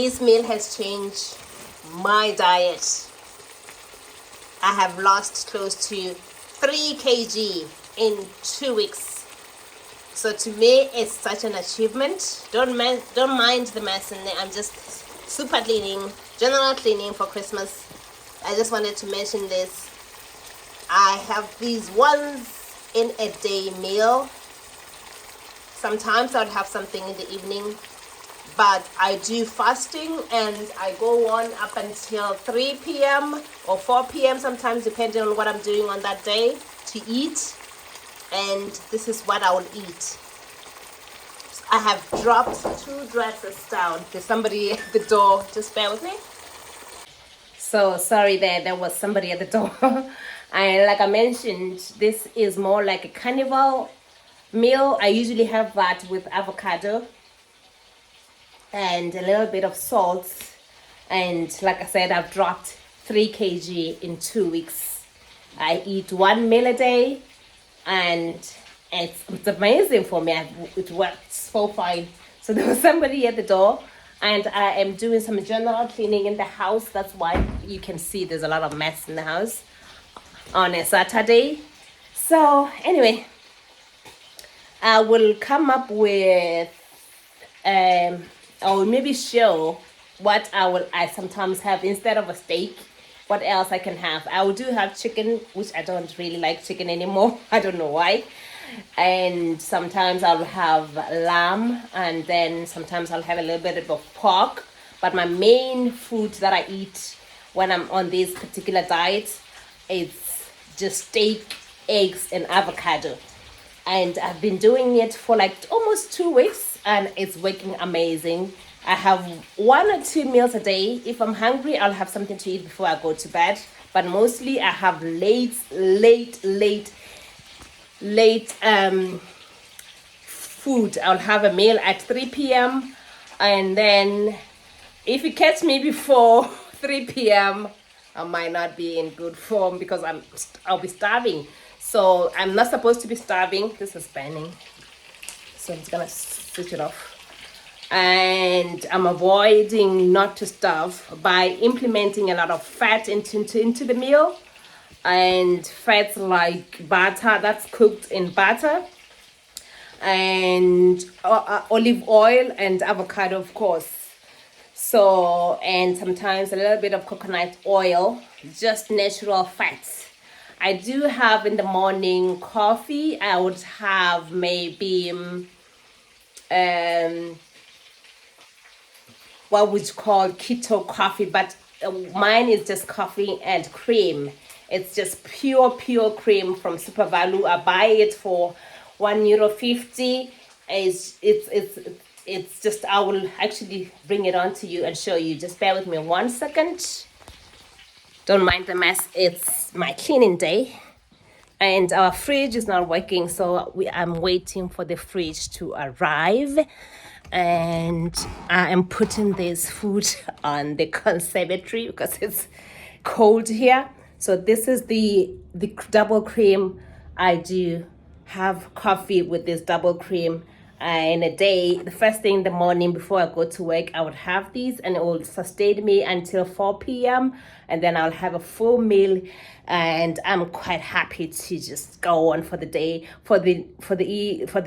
this meal has changed my diet. I have lost close to 3 kg in 2 weeks. So to me, it's such an achievement. Don't mind the mess in there. I'm just super cleaning, general cleaning for Christmas. I just wanted to mention this. I have these once in a day meal. Sometimes I'll have something in the evening, but I do fasting and I go on up until 3 p.m. or 4 p.m. sometimes, depending on what I'm doing on that day to eat. And this is what I will eat. I have dropped 2 dresses down. There's somebody at the door. Just bear with me. So sorry there was somebody at the door. And like I mentioned, this is more like a carnivore meal. I usually have that with avocado and a little bit of salt. And like I said, I've dropped 3 kg in 2 weeks. I eat 1 meal a day, and it's amazing for me. It works so fine. So there was somebody at the door, and I am doing some general cleaning in the house. That's why you can see there's a lot of mess in the house on a Saturday. So anyway, I will come up with or maybe show what I sometimes have instead of a steak. What else I can have? I do have chicken, which I don't really like chicken anymore. I don't know why. And sometimes I'll have lamb, and then sometimes I'll have a little bit of pork. But my main food that I eat when I'm on this particular diet is just steak, eggs, and avocado. And I've been doing it for like almost 2 weeks, and it's working amazing. I have 1 or 2 meals a day. If I'm hungry, I'll have something to eat before I go to bed. But mostly I have late food. I'll have a meal at 3 p.m. And then if you catch me before 3 p.m., I might not be in good form because I'll be starving. So I'm not supposed to be starving. This is burning. So I'm just gonna switch it off. And I'm avoiding not to starve by implementing a lot of fat into the meal, and fats like butter that's cooked in butter, and olive oil and avocado, of course. So, and sometimes a little bit of coconut oil, just natural fats. I do have in the morning coffee. I would have maybe what would you call keto coffee, but mine is just coffee and cream. It's just pure cream from Super Value. I buy it for €1.50. It's just, I will actually bring it on to you and show you. Just bear with me 1 second. Don't mind the mess. It's my cleaning day, and our fridge is not working, so I'm waiting for the fridge to arrive. And I am putting this food on the conservatory because it's cold here. So this is the double cream. I do have coffee with this double cream in a day. The first thing in the morning before I go to work, I would have these, and it will sustain me until 4 p.m. and then I'll have a full meal, and I'm quite happy to just go on for the day, for the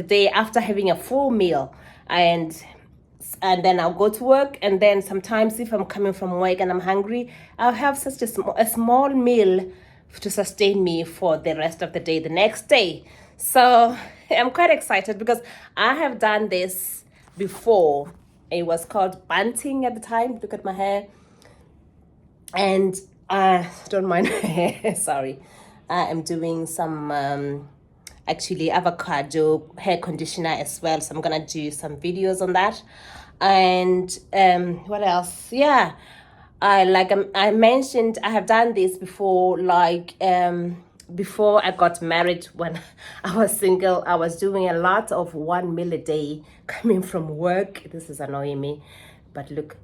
day after having a full meal. And then I'll go to work, and then sometimes if I'm coming from work and I'm hungry, I'll have such a small meal to sustain me for the rest of the day, the next day. So I'm quite excited because I have done this before. It was called bunting at the time. Look at my hair. And don't mind my hair, sorry. I am doing some actually avocado hair conditioner as well, so I'm gonna do some videos on that. And what else? Yeah, I mentioned, I have done this before, like before I got married. When I was single, I was doing a lot of 1 meal a day coming from work. This is annoying me, but look.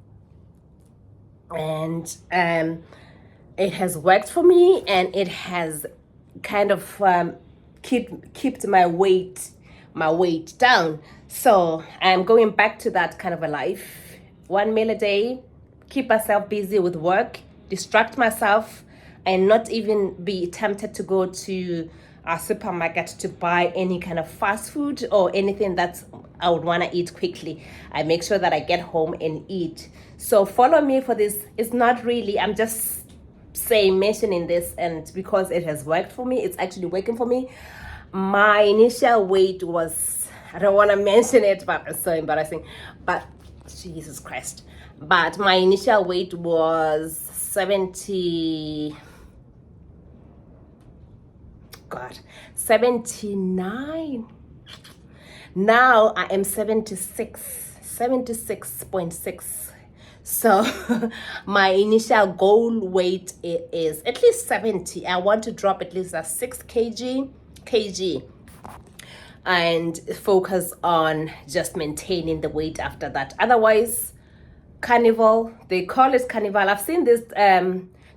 And it has worked for me, and it has kind of kept my weight down. So I'm going back to that kind of a life, one meal a day, keep myself busy with work, distract myself, and not even be tempted to go to a supermarket to buy any kind of fast food or anything that I would want to eat quickly. I make sure that I get home and eat. So follow me for this. It's not really, I'm just mentioning this, and because it has worked for me, it's actually working for me. My initial weight was, I don't want to mention it, but it's so embarrassing, but Jesus Christ, but my initial weight was 79. Now I am 76.6. So my initial goal weight is at least 70. I want to drop at least a 6 kg and focus on just maintaining the weight after that. Otherwise, carnivore, they call it carnivore. I've seen this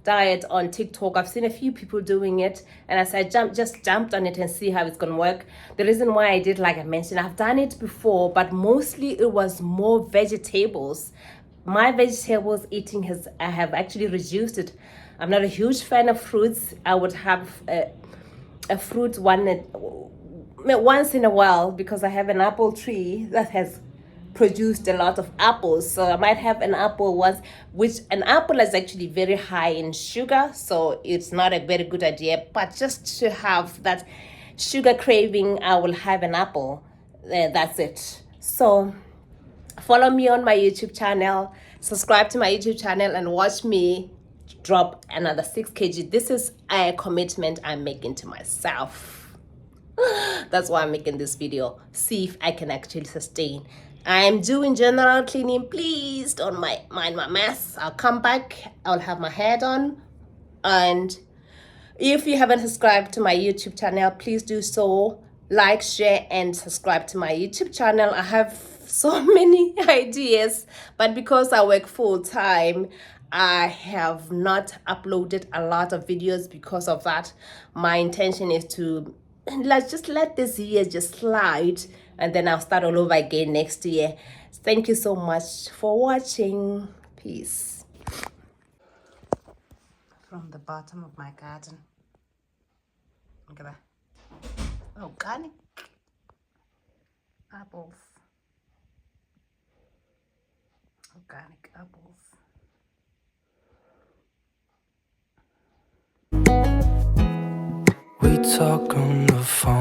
diet on TikTok. I've seen a few people doing it, and as I just jumped on it and see how it's gonna work. The reason why I did, like I mentioned, I've done it before, but mostly it was more vegetables. My vegetables eating I have actually reduced it. I'm not a huge fan of fruits. I would have a fruit once in a while, because I have an apple tree that has produced a lot of apples, so I might have an apple once, which an apple is actually very high in sugar, so it's not a very good idea. But just to have that sugar craving, I will have an apple. That's it. So follow me on my YouTube channel, subscribe to my YouTube channel, and watch me drop another 6 kg. This is a commitment I'm making to myself. That's why I'm making this video. See if I can actually sustain. I'm doing general cleaning. Please don't mind my mess. I'll come back. I'll have my hair done. And if you haven't subscribed to my YouTube channel, please do so. Like, share, and subscribe to my YouTube channel. I have so many ideas, but because I work full time, I have not uploaded a lot of videos because of that. My intention is to let's let this year just slide, and then I'll start all over again next year. Thank you so much for watching. Peace. From the bottom of my garden. Look at that. Organic apples. Organic apples. We talk on the phone.